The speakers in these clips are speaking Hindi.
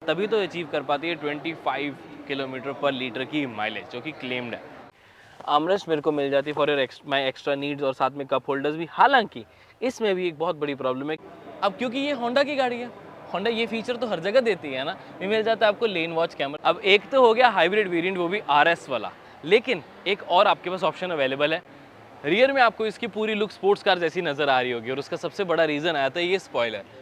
तभी तो अचीव कर पाती है 25 किलोमीटर पर लीटर की माइलेज, जो कि क्लेम्ड है। आर्मरेस्ट मेरे को मिल जाती है for your my extra needs, और साथ में कप होल्डर्स भी। हालांकि इसमें भी एक बहुत बड़ी प्रॉब्लम है, अब क्योंकि ये होंडा की गाड़ी है, होंडा ये फीचर तो हर जगह देती है ना, ये मिल जाता है आपको लेन वॉच कैमरा। अब एक तो हो गया हाइब्रिड वेरिएंट, वो भी आरएस वाला, लेकिन एक और आपके पास ऑप्शन अवेलेबल है। रियर में आपको इसकी पूरी लुक स्पोर्ट्स कार जैसी नजर आ रही होगी, और उसका सबसे बड़ा रीजन आया था ये स्पॉइलर।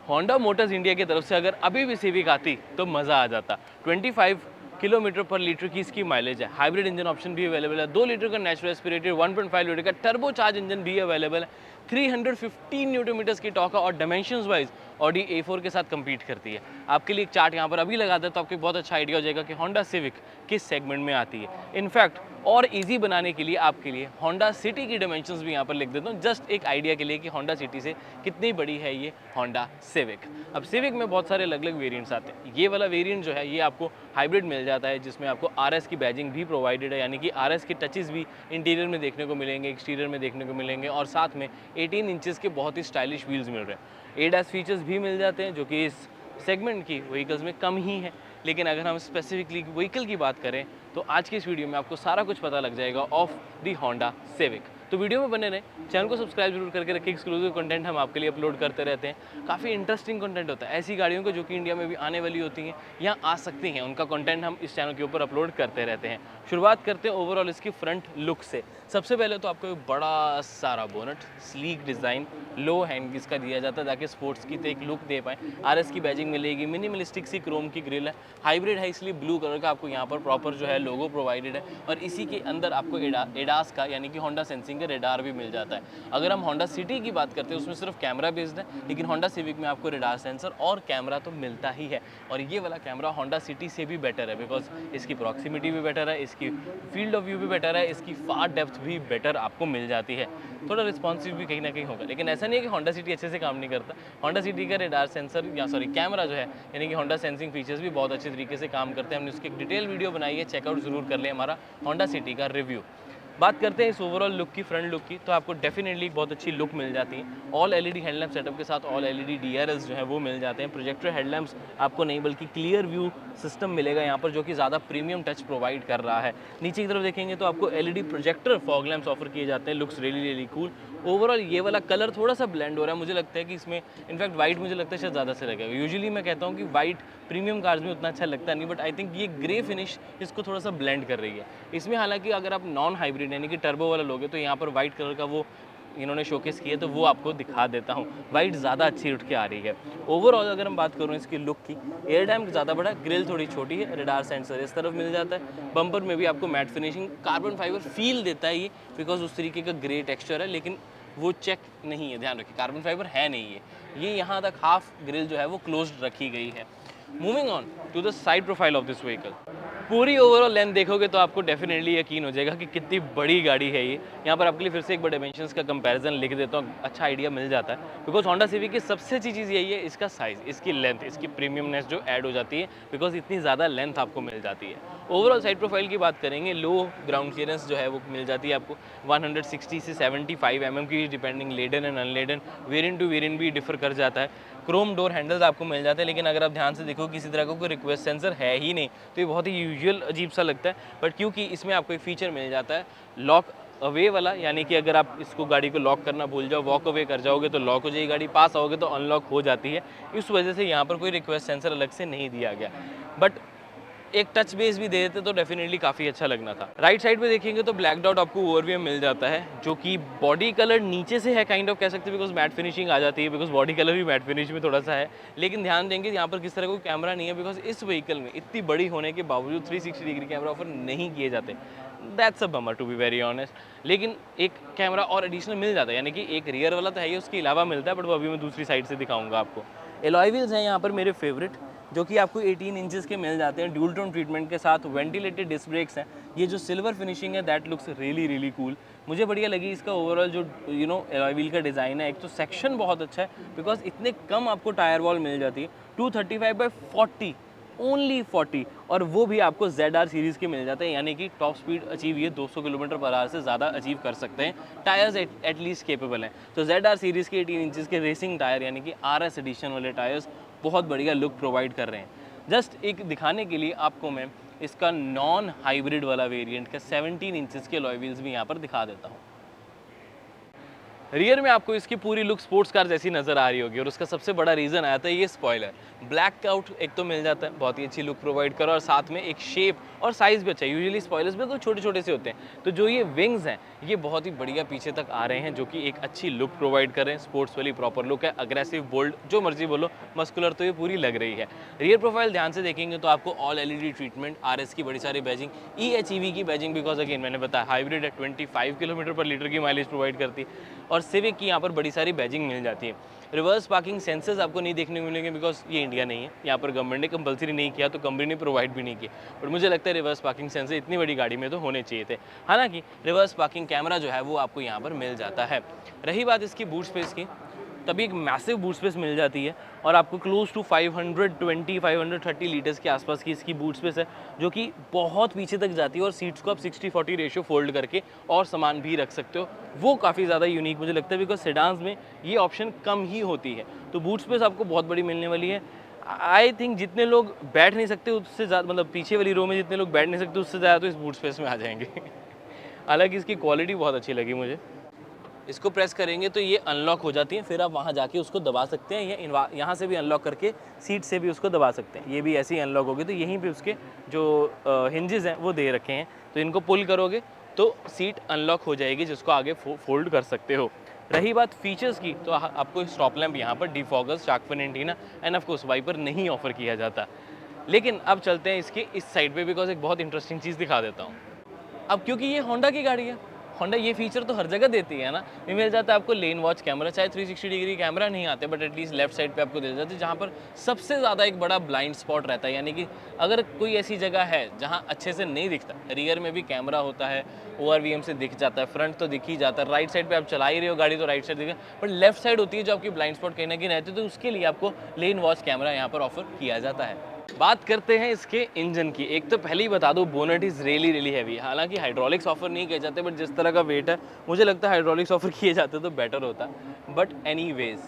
होंडा मोटर्स इंडिया की तरफ से अगर अभी भी सिविक आती तो मज़ा आ जाता। 25 किलोमीटर पर लीटर की इसकी माइलेज है, हाइब्रिड इंजन ऑप्शन भी अवेलेबल है, 2 लीटर का नेचुरल एस्पिरेटेड, 1.5 लीटर का टर्बो चार्ज इंजन भी अवेलेबल है, 315 न्यूटन मीटर्स की टॉर्क, और डायमेंशंस वाइज ऑडी A4 के साथ कंपीट करती है। आपके लिए एक चार्ट यहाँ पर अभी लगा दें तो आपको बहुत अच्छा आइडिया हो जाएगा कि होंडा सिविक किस सेगमेंट में आती है। इनफैक्ट और इजी बनाने के लिए आपके लिए होंडा सिटी की डायमेंशंस भी यहाँ पर लिख देता हूँ, जस्ट एक आइडिया के लिए कि होंडा सिटी से कितनी बड़ी है ये होंडा सिविक। अब सिविक में बहुत सारे अलग अलग वेरिएंट्स आते हैं। ये वाला वेरिएंट जो है ये आपको हाइब्रिड मिल जाता है, जिसमें आपको आरएस की बैजिंग भी प्रोवाइडेड है, यानी कि आरएस के टचेस भी इंटीरियर में देखने को मिलेंगे, एक्सटीरियर में देखने को मिलेंगे, और साथ में 18 इंचेस के बहुत ही स्टाइलिश व्हील्स मिल रहे हैं। एडास फीचर्स भी मिल जाते हैं, जो कि इस सेगमेंट की व्हीकल्स में कम ही है। लेकिन अगर हम स्पेसिफिकली व्हीकल की बात करें तो आज की इस वीडियो में आपको सारा कुछ पता लग जाएगा ऑफ दी होंडा सिविक। तो वीडियो में बने रहें, चैनल को सब्सक्राइब जरूर करके रखें। एक्सक्लूसिव कंटेंट हम आपके लिए अपलोड करते रहते हैं। काफ़ी इंटरेस्टिंग कंटेंट होता है ऐसी गाड़ियों को जो कि इंडिया में भी आने वाली होती हैं या आ सकती हैं, उनका कंटेंट हम इस चैनल के ऊपर अपलोड करते रहते हैं। शुरुआत करते हैं ओवरऑल इसकी फ्रंट लुक से। सबसे पहले तो आपको एक बड़ा सारा बोनट, स्लीक डिज़ाइन, लो हैंड इसका दिया जाता है ताकि स्पोर्ट्स की तो एक लुक दे पाएँ। आरएस की बैजिंग मिलेगी, मिनिमलिस्टिक सी क्रोम की ग्रिल है, हाइब्रिड है इसलिए ब्लू कलर का आपको यहाँ पर प्रॉपर जो है लोगो प्रोवाइडेड है, और इसी के अंदर आपको एडास का यानी कि होंडा सेंसिंग का रेडार भी मिल जाता है। अगर हम होंडा सिटी की बात करते हैं उसमें सिर्फ कैमरा बेस्ड है, लेकिन होंडा सिविक में आपको रेडार सेंसर और कैमरा तो मिलता ही है। और ये वाला कैमरा होंडा सिटी से भी बेटर है, बिकॉज इसकी प्रॉक्सिमिटी भी बेटर है, इसकी फील्ड ऑफ व्यू भी बेटर है, इसकी फार डेप्थ भी बेटर आपको मिल जाती है। थोड़ा रिस्पॉन्सिव भी कहीं ना कहीं होगा, लेकिन ऐसा नहीं है कि होंडा सिटी अच्छे से काम नहीं करता। होंडा सिटी का रेडार सेंसर या सॉरी कैमरा जो है यानी कि होंडा सेंसिंग फीचर्स भी बहुत अच्छे तरीके से काम करते हैं। हमने उसकी एक डिटेल वीडियो बनाई है, चेकआउट जरूर कर लें हमारा होंडा सिटी का रिव्यू। बात करते हैं इस ओवरऑल लुक की, फ्रंट लुक की, तो आपको डेफिनेटली बहुत अच्छी लुक मिल जाती है। ऑल एलईडी हेडलैम्प सेटअप के साथ ऑल एलईडी डीआरएल्स जो है वो मिल जाते हैं। प्रोजेक्टर हेडलैम्प्स आपको नहीं बल्कि क्लियर व्यू सिस्टम मिलेगा यहाँ पर, जो कि ज़्यादा प्रीमियम टच प्रोवाइड कर रहा है। नीचे की तरफ देखेंगे तो आपको LED projector fog lamps offer किए जाते हैं। Looks really really cool. Overall ये वाला कलर थोड़ा सा ब्लेंड हो रहा है, मुझे लगता है कि इसमें इनफैक्ट वाइट मुझे लगता है शायद ज़्यादा से लगेगा। यूजुअली मैं कहता हूँ कि वाइट प्रीमियम कार्स में उतना अच्छा लगता नहीं, बट आई थिंक ये ग्रे फिनिश इसको थोड़ा सा ब्लेंड कर रही है इसमें। हालांकि अगर आप नॉन हाइब्रिड यानी कि टर्बो वाला लोगे तो यहाँ पर वाइट कलर का वो इन्होंने शोकेस किया, तो वो आपको दिखा देता हूँ। वाइट ज़्यादा अच्छी उठ के आ रही है। ओवरऑल अगर हम बात करूँ इसकी लुक की, एयर डैम्प ज़्यादा बड़ा, ग्रिल थोड़ी छोटी है, रेडार सेंसर इस तरफ मिल जाता है। बम्पर में भी आपको mat finishing carbon fibre feel देता है ये, बिकॉज उस तरीके का ग्रे टेक्सचर है, लेकिन वो चेक नहीं है, ध्यान रखिए कार्बन फाइबर है नहीं है ये यहाँ तक हाफ ग्रिल जो है वो क्लोज्ड रखी गई है। Moving on to the side profile of this vehicle, पूरी ओवरऑल लेंथ देखोगे तो आपको डेफिनेटली यकीन हो जाएगा कि कितनी बड़ी गाड़ी है ये। यहाँ पर आपके लिए फिर से एक बार डायमेंशंस का कंपैरिजन लिख देता हूँ, अच्छा आइडिया मिल जाता है। बिकॉज होंडा सिविक की सबसे अच्छी चीज़ यही है इसका साइज़, इसकी लेंथ, इसकी प्रीमियमनेस जो ऐड हो जाती है, बिकॉज इतनी ज़्यादा लेंथ आपको मिल जाती है। ओवरऑल साइड प्रोफाइल की बात करेंगे, लो ग्राउंड क्लियरेंस जो है वो मिल जाती है आपको 160 से 75 mm की, depending laden and unladen, variant to variant भी डिफर कर जाता है। क्रोम डोर हैंडल्स आपको मिल जाते हैं, लेकिन अगर आप ध्यान से देखो किसी तरह का कोई रिक्वेस्ट सेंसर है ही नहीं, तो ये बहुत ही यूजुअल अजीब सा लगता है। बट क्योंकि इसमें आपको एक फीचर मिल जाता है लॉक अवे वाला, यानी कि अगर आप इसको गाड़ी को लॉक करना भूल जाओ, वॉक अवे कर जाओगे तो लॉक हो जाएगी गाड़ी, पास आओगे तो अनलॉक हो जाती है। इस वजह से यहाँ पर कोई रिक्वेस्ट सेंसर अलग से नहीं दिया गया, बट एक टच बेस भी दे देते तो डेफिनेटली काफ़ी अच्छा लगना था। राइट साइड पे देखेंगे तो ब्लैक डॉट आपको ओवरव्यू मिल जाता है, जो कि बॉडी कलर नीचे से है काइंड ऑफ कह सकते हैं, बिकॉज मैट फिनिशिंग आ जाती है, बिकॉज बॉडी कलर भी मैट फिनिश में थोड़ा सा है। लेकिन ध्यान देंगे यहाँ पर किस तरह कोई कैमरा नहीं है, बिकॉज इस व्हीकल में इतनी बड़ी होने के बावजूद 360 डिग्री कैमरा ऑफर नहीं किए जाते। That's a bummer to be very honest. लेकिन एक कैमरा और एडिशनल मिल जाता है, यानी कि एक रियर वाला तो है ही, उसके अलावा मिलता है, बट वो अभी मैं दूसरी साइड से दिखाऊंगा आपको। एलॉय व्हील्स हैं यहाँ पर मेरे फेवरेट, जो कि आपको 18 इंचेस के मिल जाते हैं, ड्यूल टोन ट्रीटमेंट के साथ। वेंटिलेटेड डिस्क ब्रेक्स हैं, ये जो सिल्वर फिनिशिंग है that looks really really cool. मुझे बढ़िया लगी इसका ओवरऑल जो एलॉय व्हील का डिज़ाइन है। एक तो सेक्शन बहुत अच्छा है, बिकॉज इतने कम आपको टायर वॉल मिल जाती है, 235/40 ओनली 40, और वो भी आपको ZR सीरीज़ के मिल जाते हैं, यानी कि टॉप स्पीड अचीव ये 200 किलोमीटर पर आवर से ज़्यादा अचीव कर सकते हैं। टायर्स एटलीस्ट केपेबल हैं, तो ZR सीरीज़ के 18 इंचज़ के रेसिंग टायर यानी कि RS एडिशन वाले टायर्स बहुत बढ़िया लुक प्रोवाइड कर रहे हैं। जस्ट एक दिखाने के लिए आपको मैं इसका नॉन हाइब्रिड वाला वेरिएंट का 17 इंचज़ के अलॉय व्हील्स भी यहाँ पर दिखा देता हूँ। रियर में आपको इसकी पूरी लुक स्पोर्ट्स कार जैसी नज़र आ रही होगी, और उसका सबसे बड़ा रीज़न आया था ये स्पॉइलर। ब्लैक आउट एक तो मिल जाता है, बहुत ही अच्छी लुक प्रोवाइड करो, और साथ में एक शेप और साइज़ भी अच्छा है। यूजुअली स्पॉयलर्स में तो छोटे छोटे से होते हैं, तो जो ये विंग्स हैं ये बहुत ही बढ़िया पीछे तक आ रहे हैं, जो कि एक अच्छी लुक प्रोवाइड कर रहे हैं। स्पोर्ट्स वाली प्रॉपर लुक है, अग्रेसिव, बोल्ड, जो मर्जी बोलो, मस्कुलर तो ये पूरी लग रही है। रियर प्रोफाइल ध्यान से देखेंगे तो आपको ऑल LED ट्रीटमेंट, RS की बड़ी सारी बैजिंग, EHEV की बैजिंग, बिकॉज अगेन मैंने बताया हाइब्रिड है, 25 किलोमीटर पर लीटर की माइलेज प्रोवाइड करती है, और सिविक की यहाँ पर बड़ी सारी बैजिंग मिल जाती है। रिवर्स पार्किंग सेंसर्स आपको नहीं देखने को मिलेंगे, बिकॉज ये इंडिया नहीं है, यहाँ पर गवर्नमेंट ने कंपलसरी नहीं किया, तो कंपनी ने प्रोवाइड भी नहीं किया, बट मुझे लगता है रिवर्स पार्किंग सेंसर इतनी बड़ी गाड़ी में तो होने चाहिए थे। हालांकि रिवर्स पार्किंग कैमरा जो है वो आपको यहाँ पर मिल जाता है। रही बात इसकी बूट स्पेस की, तभी एक मैसिव बूट स्पेस मिल जाती है, और आपको क्लोज टू 530 लीटर्स के आसपास की इसकी बूट स्पेस है, जो कि बहुत पीछे तक जाती है, और सीट्स को आप 60-40 रेशियो फोल्ड करके और सामान भी रख सकते हो। वो काफ़ी ज़्यादा यूनिक मुझे लगता है, बिकॉज सेडान्स में ये ऑप्शन कम ही होती है, तो बूट स्पेस आपको बहुत बड़ी मिलने वाली है। आई थिंक जितने लोग बैठ नहीं सकते उससे ज़्यादा, मतलब पीछे वाली रो में जितने लोग बैठ नहीं सकते उससे ज़्यादा तो इस बूट स्पेस में आ जाएंगे। हालांकि इसकी क्वालिटी बहुत अच्छी लगी मुझे। इसको प्रेस करेंगे तो ये अनलॉक हो जाती है, फिर आप वहाँ जाके उसको दबा सकते हैं, या यहाँ से भी अनलॉक करके सीट से भी उसको दबा सकते हैं। ये भी ऐसे ही अनलॉक होगी, तो यहीं पे उसके जो हिंजेस हैं वो दे रखे हैं, तो इनको पुल करोगे तो सीट अनलॉक हो जाएगी, जिसको आगे फोल्ड कर सकते हो। रही बात फीचर्स की, तो आपको स्टॉप लैम्प यहाँ पर, defoggers, shark fin antenna, and of course wiper नहीं ऑफर किया जाता। लेकिन अब चलते हैं इसके इस साइड पे, बिकॉज एक बहुत इंटरेस्टिंग चीज़ दिखा देता हूँ। अब क्योंकि ये होंडा की गाड़ी है, होंडा ये फीचर तो हर जगह देती है ना, ये मिल जाता है आपको लेन वॉच कैमरा, चाहे 360 डिग्री कैमरा नहीं आते, बट एटलीस्ट लेफ्ट साइड पे आपको दे जाते हैं, जहाँ पर सबसे ज़्यादा एक बड़ा ब्लाइंड स्पॉट रहता है, यानी कि अगर कोई ऐसी जगह है जहाँ अच्छे से नहीं दिखता, रियर में भी कैमरा होता है, ORVM से दिख जाता है, फ्रंट तो दिख ही जाता है, राइट साइड पर आप चला ही रहे हो गाड़ी तो राइट साइड दिखेगा, बट लेफ्ट साइड होती है जो आपकी ब्लाइंड स्पॉट कहीं ना कहीं रहती है, तो उसके लिए आपको लेन वॉच कैमरा यहाँ पर ऑफर किया जाता है। बात करते हैं इसके इंजन की। एक तो पहले ही बता दो, बोनेट इज़ रियली हैवी। हालांकि हाइड्रोलिक्स ऑफर नहीं किए जाते, बट जिस तरह का वेट है मुझे लगता है हाइड्रोलिक्स ऑफर किए जाते तो बेटर होता। बट एनीवेज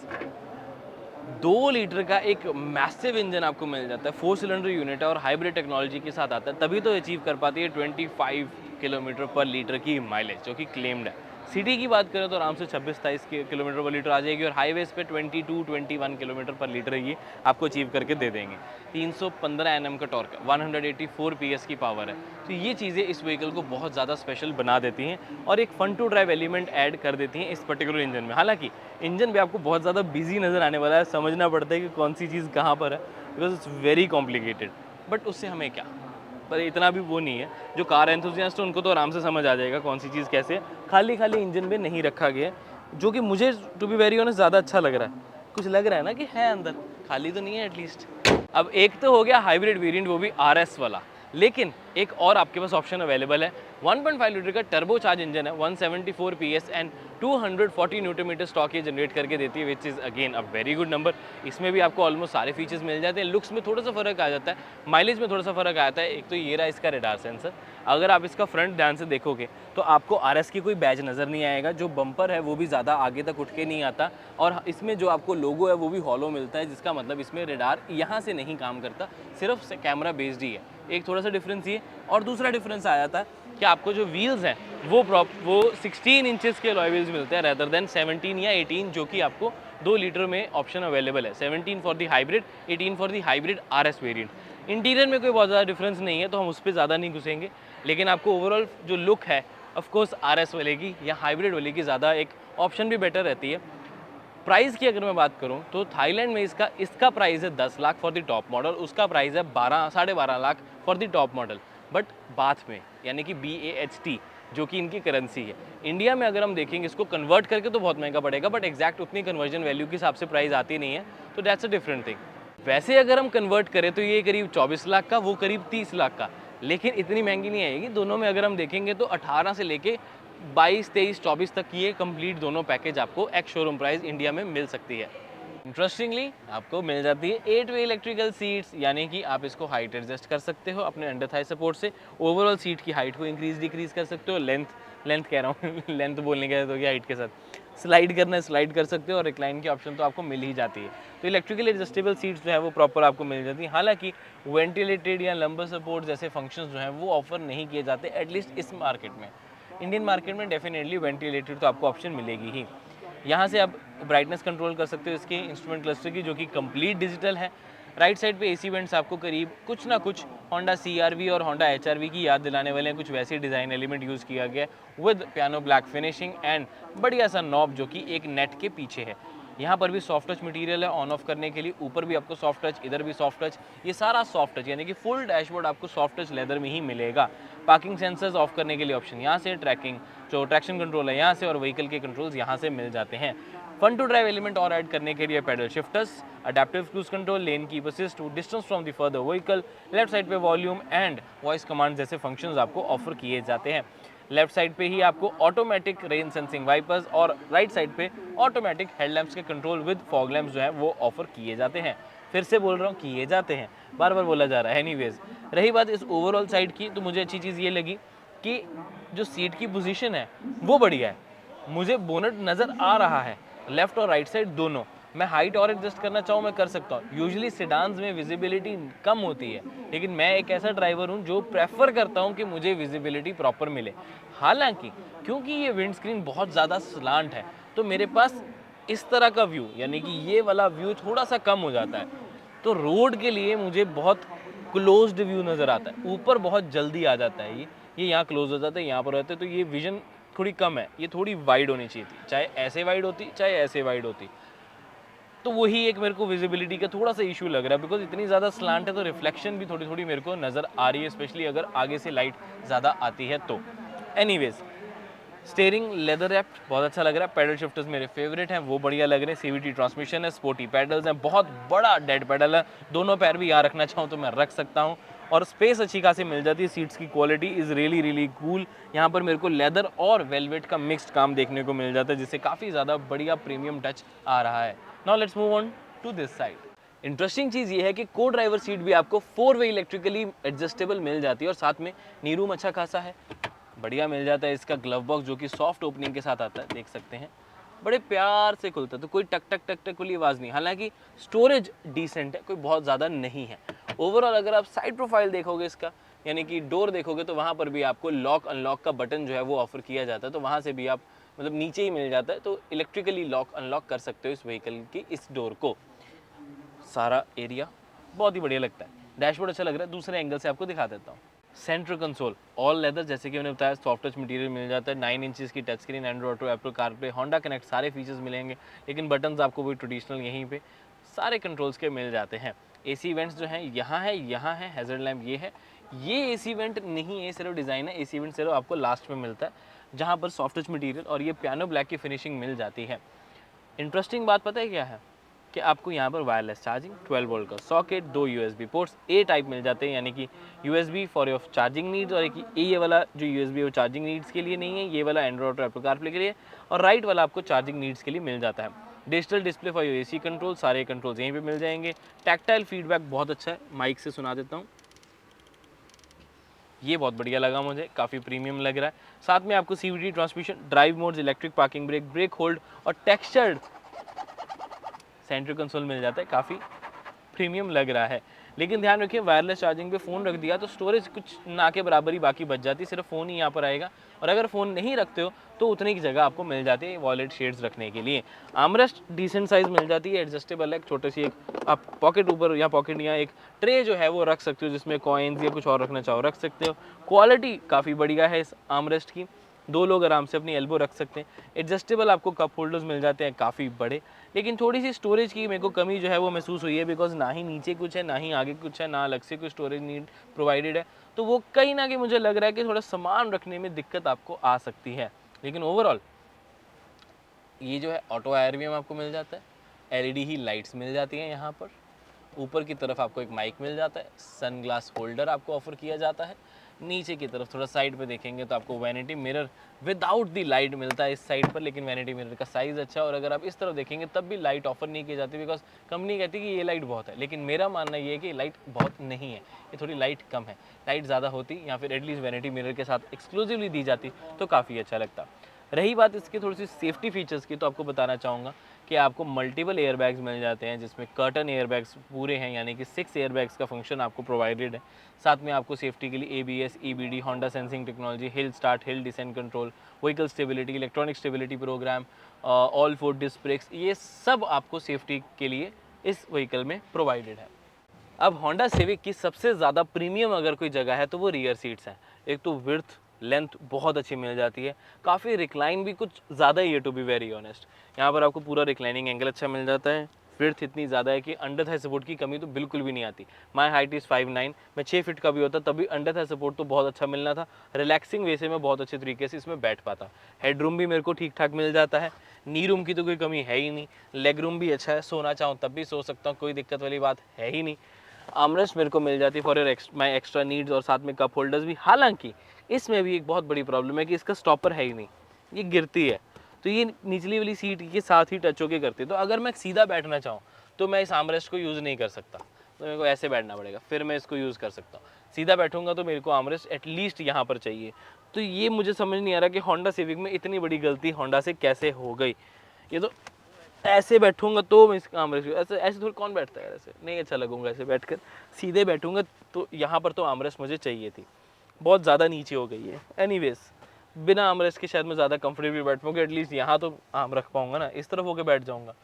2 लीटर का एक मैसिव इंजन आपको मिल जाता है, 4 सिलेंडर यूनिट है और हाइब्रिड टेक्नोलॉजी के साथ आता है, तभी तो अचीव कर पाती है 25 किलोमीटर पर लीटर की माइलेज, जो कि क्लेम्ड है। सिटी की बात करें तो आराम से 26-27 किलोमीटर पर लीटर आ जाएगी, और हाईवेज पे 22-21 किलोमीटर पर लीटर ये आपको अचीव करके दे देंगे। 315 Nm का टॉर्क, 184 PS की पावर है, तो ये चीज़ें इस व्हीकल को बहुत ज़्यादा स्पेशल बना देती हैं, और एक fun to drive element add कर देती हैं इस पर्टिकुलर इंजन में। हालांकि इंजन भी आपको बहुत ज़्यादा बिजी नज़र आने वाला है, समझना पड़ता है कि कौन सी चीज़ कहाँ पर है, because it's very complicated, but उससे हमें क्या, पर इतना भी वो नहीं है। जो कार एंथुसियास्ट है उनको तो आराम से समझ आ जाएगा कौन सी चीज़ कैसे है। खाली इंजन में नहीं रखा गया, जो कि मुझे टू बी वेरी ऑनेस्ट ज़्यादा अच्छा लग रहा है। कुछ लग रहा है ना कि है अंदर, खाली तो नहीं है एटलीस्ट। अब एक तो हो गया हाइब्रिड वेरिएंट, वो भी RS वाला, लेकिन एक और आपके पास ऑप्शन अवेलेबल है। 1.5 लीटर का टर्बो चार्ज इंजन है, 174 PS and 240 newton metre stock ये जनरेट करके देती है, which is again a very good number. इसमें भी आपको ऑलमोस्ट सारे फीचर्स मिल जाते हैं। लुक्स में थोड़ा सा फर्क आ जाता है, माइलेज में थोड़ा सा फर्क आता है। एक तो ये रहा इसका रेडार सेंसर, अगर आप इसका फ्रंट ध्यान से देखोगे तो आपको RS की कोई बैज नज़र नहीं आएगा। जो बम्पर है वो भी ज़्यादा आगे तक उठ के नहीं आता, और इसमें जो आपको लोगो है वो भी हॉलो मिलता है, जिसका मतलब इसमें रेडार यहाँ से नहीं काम करता, सिर्फ से कैमरा बेस्ड ही है। एक थोड़ा सा डिफरेंस ये, और दूसरा डिफरेंस आ जाता है कि आपको जो व्हील्स हैं वो 16 इंचेस के अलॉय व्हील्स मिलते हैं, रेदर देन 17 या 18, जो कि आपको 2 लीटर में ऑप्शन अवेलेबल है। 17 for the hybrid, 18 for the hybrid RS variant. Interior में कोई बहुत ज़्यादा डिफरेंस नहीं है, तो हम उस पर ज़्यादा नहीं घुसेंगे, लेकिन आपको ओवरऑल जो लुक है ऑफकोर्स RS वाले की या हाइब्रिड वाले की ज़्यादा एक ऑप्शन भी बेटर रहती है। प्राइस की अगर मैं बात करूं तो थाईलैंड में इसका प्राइस है 10 lakh for the top model, उसका प्राइस है 12-12.5 lakh for the top model, but bath में, यानी कि BAHT, जो कि इनकी करेंसी है। इंडिया में अगर हम देखेंगे इसको कन्वर्ट करके तो बहुत महंगा पड़ेगा, बट एग्जैक्ट उतनी कन्वर्जन वैल्यू के हिसाब से प्राइस आती नहीं है, तो दैट्स अ डिफरेंट थिंग। वैसे अगर हम कन्वर्ट करें तो ये करीब 24 लाख का, वो करीब 30 लाख का, लेकिन इतनी महंगी नहीं आएगी। दोनों में अगर हम देखेंगे तो 18 से लेके 22, 23, 24 तक की ये कंप्लीट दोनों पैकेज आपको एक्स शोरूम प्राइस इंडिया में मिल सकती है। इंटरेस्टिंगली आपको मिल जाती है 8 वे इलेक्ट्रिकल सीट्स, यानी कि आप इसको हाइट एडजस्ट कर सकते हो अपने अंडर थाई सपोर्ट से। ओवरऑल सीट की हाइट को इंक्रीज डिक्रीज कर सकते हो, लेंथ कह रहा हूँ लेंथ बोलने के तो हाइट के साथ स्लाइड करना है स्लाइड कर सकते हो, और रिक्लाइन की ऑप्शन तो आपको मिल ही जाती है। तो इलेक्ट्रिकल एडजस्टेबल सीट्स जो है वो प्रॉपर आपको मिल जाती है। हालांकि वेंटिलेटेड या लंबर सपोर्ट जैसे फंक्शंस जो हैं वो ऑफर नहीं किए जाते, एटलीस्ट इस मार्केट में। इंडियन मार्केट में डेफिनेटली वेंटिलेटेड तो आपको ऑप्शन मिलेगी ही। यहाँ से आप ब्राइटनेस कंट्रोल कर सकते हो इसके इंस्ट्रूमेंट क्लस्टर की, जो कि कंप्लीट डिजिटल है। राइट साइड पे एसी वेंट्स आपको करीब कुछ ना कुछ होंडा CR-V और होंडा HR-V की याद दिलाने वाले हैं, कुछ वैसे डिज़ाइन एलिमेंट यूज़ किया गया है with piano black finishing and बढ़िया सा नॉब जो कि एक नेट के पीछे है। यहाँ पर भी सॉफ्ट टच मटेरियल है ऑन ऑफ करने के लिए, ऊपर भी आपको सॉफ्ट टच, इधर भी सॉफ्ट टच, ये सारा सॉफ्ट टच, यानी कि फुल डैशबोर्ड आपको सॉफ्ट टच लेदर में ही मिलेगा। पार्किंग सेंसर्स ऑफ करने के लिए ऑप्शन यहाँ से, ट्रैकिंग जो ट्रैक्शन कंट्रोल है यहाँ से, और व्हीकल के कंट्रोल्स यहाँ से मिल जाते हैं। फन टू ड्राइव एलिमेंट और ऐड करने के लिए pedal shifters, adaptive cruise control, lane keep assist, distance from the further vehicle, left side पे वॉल्यूम एंड वॉइस कमांड जैसे फंक्शंस आपको ऑफर किए जाते हैं। लेफ्ट साइड पे ही आपको ऑटोमेटिक रेन सेंसिंग वाइपर्स और राइट साइड पे ऑटोमेटिक हेडलैम्प्स के कंट्रोल विद फॉग लैम्प्स जो है वो ऑफर किए जाते हैं। फिर से बोल रहा हूँ किए जाते हैं, बार बार बोला जा रहा है। एनीवेज, रही बात इस ओवरऑल साइड की, तो मुझे अच्छी चीज़ ये लगी कि जो सीट की पोजीशन है वो बढ़िया है। मुझे बोनट नज़र आ रहा है लेफ्ट और राइट साइड दोनों। मैं हाइट और एडजस्ट करना चाहूँ मैं कर सकता हूँ। यूजुअली सेडान्स में विजिबिलिटी कम होती है, लेकिन मैं एक ऐसा ड्राइवर हूँ जो प्रेफर करता हूँ कि मुझे विजिबिलिटी प्रॉपर मिले। हालांकि क्योंकि ये विंड स्क्रीन बहुत ज़्यादा स्लांट है, तो मेरे पास इस तरह का व्यू, यानी कि ये वाला व्यू थोड़ा सा कम हो जाता है। तो रोड के लिए मुझे बहुत क्लोज्ड व्यू नज़र आता है, ऊपर बहुत जल्दी आ जाता है ये यहाँ क्लोज हो जाता है, यहाँ पर रहता है, तो ये विजन थोड़ी कम है, ये थोड़ी वाइड होनी चाहिए थी। चाहे ऐसे वाइड होती, चाहे ऐसे वाइड होती, तो वही एक मेरे को विजिबिलिटी का थोड़ा सा इशू लग रहा है, बिकॉज इतनी ज़्यादा स्लांट है तो रिफ्लेक्शन भी थोड़ी थोड़ी मेरे को नज़र आ रही है, स्पेशली अगर आगे से लाइट ज़्यादा आती है तो। एनीवेज, स्टीयरिंग लेदर रैप्ड बहुत अच्छा लग रहा है। पैडल शिफ्टर्स मेरे फेवरेट हैं, वो बढ़िया लग रहे हैं। CVT ट्रांसमिशन है, स्पोर्टी पैडल्स हैं, बहुत बड़ा डेड पैडल है, दोनों पैर भी यहाँ रखना चाहूँ तो मैं रख सकता हूँ, और स्पेस अच्छी खासी मिल जाती है। सीट्स की quality is really really cool. यहाँ पर मेरे को लेदर और वेलवेट का मिक्स्ड काम देखने को मिल जाता है, जिससे काफ़ी ज़्यादा बढ़िया प्रीमियम टच आ रहा है। Now let's move on to this side. Interesting चीज़ ये है कि को ड्राइवर सीट भी आपको 4 वे इलेक्ट्रिकली एडजस्टेबल मिल जाती है, और साथ में नी रूम अच्छा खासा है, बढ़िया मिल जाता है। इसका ग्लव बॉक्स जो कि सॉफ्ट ओपनिंग के साथ आता है, देख सकते हैं, बड़े प्यार से खुलता है, तो कोई टक टक टक टक वाली आवाज़ नहीं। हालांकि स्टोरेज डिसेंट है, कोई बहुत ज़्यादा नहीं है। ओवरऑल अगर आप साइड प्रोफाइल देखोगे इसका, यानी कि डोर देखोगे, तो वहाँ पर भी आपको लॉक अनलॉक का बटन जो है वो ऑफर किया जाता है, तो वहाँ से भी आप मतलब नीचे ही मिल जाता है, तो इलेक्ट्रिकली लॉक अनलॉक कर सकते हो इस व्हीकल की इस डोर को। सारा एरिया बहुत ही बढ़िया लगता है, डैशबोर्ड अच्छा लग रहा है। दूसरे एंगल से आपको दिखा देता हूँ। सेंट्रल कंसोल ऑल लेदर, जैसे कि मैंने बताया, सॉफ्ट टच मटेरियल मिल जाता है। 9 इंचेस की touch screen, Android auto, Apple CarPlay, Honda connect, सारे फीचर्स मिलेंगे, लेकिन बटन्स आपको वही ट्रेडिशनल यहीं पे सारे कंट्रोल्स के मिल जाते हैं। AC वेंट्स जो हैं यहाँ है, हैजर्ड लैम्प ये है। ये AC वेंट नहीं है, सिर्फ डिज़ाइन है। AC वेंट सिर्फ आपको लास्ट में मिलता है, जहाँ पर सॉफ्ट टच मटेरियल और ये पियानो ब्लैक की फिनिशिंग मिल जाती है। इंटरेस्टिंग बात पता है क्या है कि आपको यहाँ पर वायरलेस चार्जिंग, 12 वोल्ट का socket, 2 USB ports A type मिल जाते हैं, यानी कि USB for your charging needs, और एक ये वाला जो USB वो चार्जिंग नीड्स के लिए नहीं है, ये वाला एंड्रॉइड और एप्पल कारप्ले के लिए, और राइट वाला आपको चार्जिंग नीड्स के लिए मिल जाता है। Digital display for your AC control, सारे कंट्रोल्स यहीं पर मिल जाएंगे। टैक्टाइल फीडबैक बहुत अच्छा है, माइक से सुना देता हूँ, ये बहुत बढ़िया लगा मुझे, काफ़ी प्रीमियम लग रहा है। साथ में आपको CVT transmission, drive modes, electric parking brake, brake hold और टेक्सचर्ड सेंट्रल कंसोल मिल जाता है, काफ़ी प्रीमियम लग रहा है। लेकिन ध्यान रखिए, वायरलेस चार्जिंग पे फ़ोन रख दिया तो स्टोरेज कुछ ना के बराबर ही बाकी बच जाती है, सिर्फ फ़ोन ही यहाँ पर आएगा, और अगर फ़ोन नहीं रखते हो तो उतनी की जगह आपको मिल जाती है वॉलेट शेड्स रखने के लिए। आर्मरेस्ट डिसेंट साइज़ मिल जाती है, एडजस्टेबल है, छोटी सी एक आप पॉकेट ऊपर या पॉकेट या एक ट्रे जो है वो रख सकते हो, जिसमें कॉइन्स या कुछ और रखना चाहो रख सकते हो। क्वालिटी काफ़ी बढ़िया है इस आर्मरेस्ट की, 2 लोग आराम से अपनी एल्बो रख सकते हैं। एडजस्टेबल आपको कप होल्डर्स मिल जाते हैं काफ़ी बड़े, लेकिन थोड़ी सी स्टोरेज की मेरे को कमी जो है वो महसूस हुई है, बिकॉज ना ही नीचे कुछ है, ना ही आगे कुछ है, ना अलग से कोई स्टोरेज नीड प्रोवाइडेड है, तो वो कहीं ना कहीं मुझे लग रहा है कि थोड़ा सामान रखने में दिक्कत आपको आ सकती है। लेकिन ओवरऑल ये जो है ऑटो IRVM आपको मिल जाता है, LED ही लाइट्स मिल जाती हैं यहाँ पर, ऊपर की तरफ आपको एक माइक मिल जाता है, सन ग्लास होल्डर आपको ऑफर किया जाता है। नीचे की तरफ थोड़ा साइड पे देखेंगे तो आपको vanity mirror without the light मिलता है इस साइड पर, लेकिन वैनिटी मिरर का साइज़ अच्छा है। और अगर आप इस तरफ देखेंगे तब भी लाइट ऑफर नहीं की जाती, बिकॉज कंपनी कहती है कि ये लाइट बहुत है, लेकिन मेरा मानना ये है कि लाइट बहुत नहीं है, ये थोड़ी लाइट कम है। लाइट ज़्यादा होती या फिर एटलीस्ट वैनिटी मिरर के साथ एक्सक्लूसिवली दी जाती तो काफ़ी अच्छा लगता। रही बात इसकी थोड़ी सी सेफ्टी फीचर्स की, तो आपको बताना चाहूँगा कि आपको मल्टीपल एयरबैग्स मिल जाते हैं, जिसमें कर्टन एयरबैग्स पूरे हैं, यानी कि 6 एयरबैग्स का फंक्शन आपको प्रोवाइडेड है। साथ में आपको सेफ्टी के लिए ABS, EBD, Honda sensing technology, hill start, hill descent control, vehicle stability, electronic stability programme, all 4 disc brakes, ये सब आपको सेफ्टी के लिए इस व्हीकल में प्रोवाइडेड है। अब होंडा सिविक की सबसे ज़्यादा प्रीमियम अगर कोई जगह है तो वो रियर सीट्स हैं। एक तो विड्थ लेंथ बहुत अच्छी मिल जाती है, काफ़ी रिक्लाइन भी कुछ ज़्यादा ही है टू बी वेरी ऑनेस्ट। यहाँ पर आपको पूरा रिक्लाइनिंग एंगल अच्छा मिल जाता है। विड्थ इतनी ज़्यादा है कि अंडर थाई सपोर्ट की कमी तो बिल्कुल भी नहीं आती। माई हाइट इज़ 5'9", मैं 6 फीट का भी होता तभी अंडर थाई सपोर्ट तो बहुत अच्छा मिलना था। रिलैक्सिंग वे से मैं बहुत अच्छे तरीके से इसमें बैठ पाता। हेड रूम भी मेरे को ठीक ठाक मिल जाता है। नी रूम की तो कोई कमी है ही नहीं। लेग रूम भी अच्छा है, सोना चाहूँ तब भी सो सकता हूँ, कोई दिक्कत वाली बात है ही नहीं। आर्मरेस्ट मेरे को मिल जाती है for your my extra needs, और साथ में कप होल्डर्स भी। हालांकि इसमें भी एक बहुत बड़ी प्रॉब्लम है कि इसका स्टॉपर है ही नहीं, ये गिरती है, तो ये निचली वाली सीट के साथ ही टच होके करती है। तो अगर मैं सीधा बैठना चाहूँ तो मैं इस आर्मरेस्ट को यूज़ नहीं कर सकता, तो मेरे को ऐसे बैठना पड़ेगा, फिर मैं इसको यूज़ कर सकता हूँ। सीधा बैठूंगा तो मेरे को आर्मरेस्ट एटलीस्ट यहाँ पर चाहिए। तो ये मुझे समझ नहीं आ रहा कि होंडा सिविक में इतनी बड़ी गलती होंडा से कैसे हो गई। ये तो ऐसे बैठूंगा तो मैं इस काम ऐसे ऐसे थोड़ी कौन बैठता है, ऐसे नहीं अच्छा लगूंगा। ऐसे बैठकर सीधे बैठूंगा तो यहाँ पर तो आर्मरेस्ट मुझे चाहिए थी, बहुत ज़्यादा नीचे हो गई है। एनीवेज, बिना आर्मरेस्ट के शायद मैं ज़्यादा कंफर्टेबली बैठ पाऊंगा, एटलीस्ट यहाँ तो आर्म रख पाऊंगा ना, इस तरफ होकर बैठ जाऊंगा।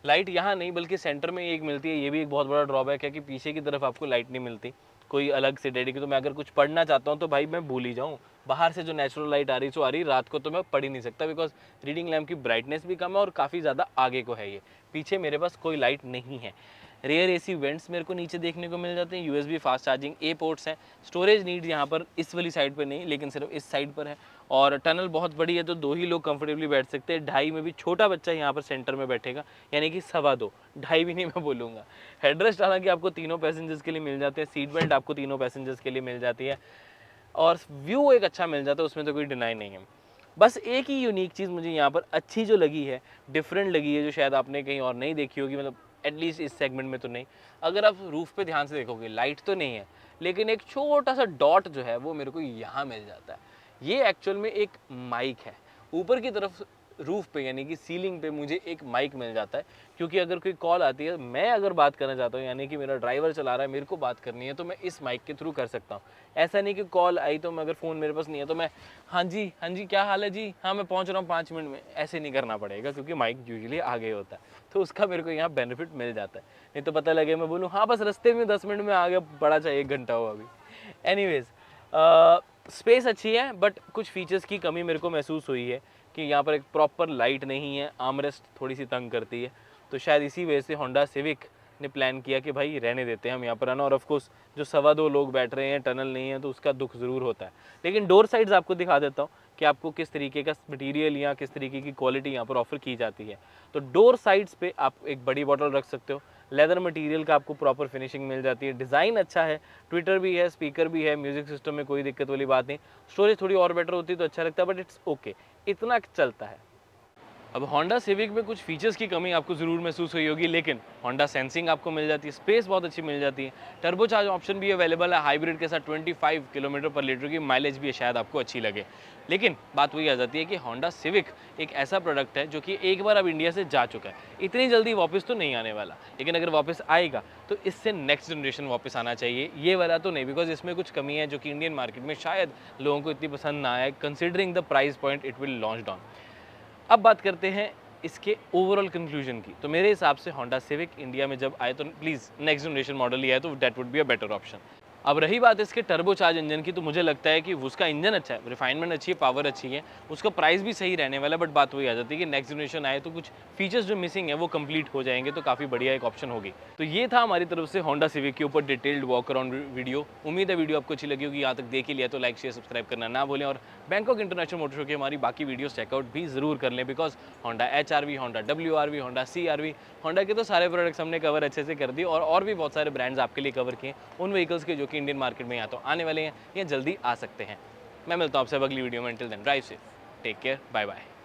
लाइट यहाँ नहीं बल्कि सेंटर में एक मिलती है, ये भी एक बहुत बड़ा ड्रॉबैक है कि पीछे की तरफ आपको लाइट नहीं मिलती कोई अलग से डेडिकेट। तो मैं अगर कुछ पढ़ना चाहता हूँ तो भाई मैं भूल ही जाऊँ, बाहर से जो नेचुरल लाइट आ रही सो आ रही, रात को तो मैं पढ़ ही नहीं सकता, बिकॉज रीडिंग लैम्प की ब्राइटनेस भी कम है और काफ़ी ज़्यादा आगे को है। ये पीछे मेरे पास कोई लाइट नहीं है। रेयर AC वेंट्स मेरे को नीचे देखने को मिल जाते हैं। USB fast charging A ports हैं। स्टोरेज नीड्स यहाँ पर इस वाली साइड पर नहीं, लेकिन सिर्फ इस साइड पर है। और टनल बहुत बड़ी है तो 2 ही लोग कंफर्टेबली बैठ सकते हैं। 2.5 में भी छोटा बच्चा यहाँ पर सेंटर में बैठेगा, यानी कि 2.25, 2.5 भी नहीं मैं बोलूँगा। हेडरेस्ट हालांकि आपको तीनों पैसेंजर्स के लिए मिल जाते हैं, सीट बेल्ट आपको तीनों पैसेंजर्स के लिए मिल जाती है, और व्यू एक अच्छा मिल जाता है, उसमें तो कोई डिनाई नहीं है। बस एक ही यूनिक चीज़ मुझे यहाँ पर अच्छी जो लगी है, डिफरेंट लगी है, जो शायद आपने कहीं और नहीं देखी होगी, मतलब एटलीस्ट इस सेगमेंट में तो नहीं। अगर आप रूफ पे ध्यान से देखोगे, लाइट तो नहीं है, लेकिन एक छोटा सा डॉट जो है वो मेरे को यहाँ मिल जाता है। ये एक्चुअल में एक माइक है। ऊपर की तरफ रूफ पे यानी कि सीलिंग पे मुझे एक माइक मिल जाता है, क्योंकि अगर कोई कॉल आती है, मैं अगर बात करना चाहता हूँ, यानी कि मेरा ड्राइवर चला रहा है, मेरे को बात करनी है, तो मैं इस माइक के थ्रू कर सकता हूँ। ऐसा नहीं कि कॉल आई तो मैं अगर फ़ोन मेरे पास नहीं है तो मैं हाँ जी क्या हाल है जी, हाँ मैं पहुँच रहा हूँ 5 मिनट में, ऐसे नहीं करना पड़ेगा, क्योंकि माइक यूजुअली आगे होता है, तो उसका मेरे को यहाँ बेनिफिट मिल जाता है। नहीं तो पता लगे मैं बोलूँ हाँ बस रास्ते में 10 मिनट में आ गया, बड़ा चाहे 1 घंटा हो अभी। एनीवेज, स्पेस अच्छी है, बट कुछ फीचर्स की कमी मेरे को महसूस हुई है कि यहाँ पर एक प्रॉपर लाइट नहीं है, आर्मरेस्ट थोड़ी सी तंग करती है, तो शायद इसी वजह से होंडा सिविक ने प्लान किया कि भाई रहने देते हैं हम यहाँ पर, आना। और ऑफकोर्स जो 2.25 लोग बैठ रहे हैं, टनल नहीं है, तो उसका दुख ज़रूर होता है। लेकिन डोर साइड्स आपको दिखा देता हूँ कि आपको किस तरीके का मटेरियल या किस तरीके की क्वालिटी यहाँ पर ऑफर की जाती है। तो डोर साइड्स पे आप एक बड़ी बॉटल रख सकते हो, लेदर मटेरियल का आपको प्रॉपर फिनिशिंग मिल जाती है, डिज़ाइन अच्छा है, ट्विटर भी है, स्पीकर भी है, म्यूजिक सिस्टम में कोई दिक्कत वाली बात नहीं। स्टोरेज थोड़ी और बेटर होती तो अच्छा लगता है, बट इट्स ओके, इतना चलता है। अब होंडा सिविक में कुछ फीचर्स की कमी आपको ज़रूर महसूस हुई होगी, लेकिन होंडा सेंसिंग आपको मिल जाती है, स्पेस बहुत अच्छी मिल जाती है, टर्बो चार्ज ऑप्शन भी अवेलेबल है, हाइब्रिड के साथ 25 किलोमीटर पर लीटर की माइलेज भी शायद आपको अच्छी लगे। लेकिन बात वही आ जाती है कि होंडा सिविक एक ऐसा प्रोडक्ट है जो कि एक बार अब इंडिया से जा चुका है, इतनी जल्दी वापस तो नहीं आने वाला, लेकिन अगर वापस आएगा तो इससे नेक्स्ट जनरेशन वापस आना चाहिए, ये वाला तो नहीं, बिकॉज इसमें कुछ कमी है जो कि इंडियन मार्केट में शायद लोगों को इतनी पसंद ना आए, considering the price point it will launch on. अब बात करते हैं इसके ओवरऑल कंक्लूजन की, तो मेरे हिसाब से होंडा सिविक इंडिया में जब आए तो प्लीज़ नेक्स्ट जनरेशन मॉडल ही आए तो that would be a better option. अब रही बात इसके टर्बो चार्ज इंजन की, तो मुझे लगता है कि उसका इंजन अच्छा है, रिफाइनमेंट अच्छी है, पावर अच्छी है, उसका प्राइस भी सही रहने वाला है, बट बात वही आ जाती है कि नेक्स्ट जनरेशन आए तो कुछ फीचर्स जो मिसिंग है वो कंप्लीट हो जाएंगे, तो काफ़ी बढ़िया एक ऑप्शन होगी। तो ये था हमारी तरफ से होंडा सिविक के ऊपर डिटेल्ड वॉक अराउंड वीडियो। उम्मीद है वीडियो आपको अच्छी लगी होगी, यहाँ तक देख ही लिया तो लाइक शेयर सब्सक्राइब करना ना भूलें, और बैंकॉक इंटरनेशनल मोटर शो की हमारी बाकी वीडियोस चेकआउट भी ज़रूर कर लें, because Honda HRV, Honda WRV, Honda CRV, Honda के तो सारे प्रोडक्ट्स हमने कवर अच्छे से कर दिए, और भी बहुत सारे ब्रांड्स आपके लिए कवर किए, उन व्हीकल्स के जो कि कि इंडियन मार्केट में या तो आने वाले हैं या जल्दी आ सकते हैं। मैं मिलता हूँ आपसे अब अगली वीडियो में। Till then drive safe, take care, bye bye.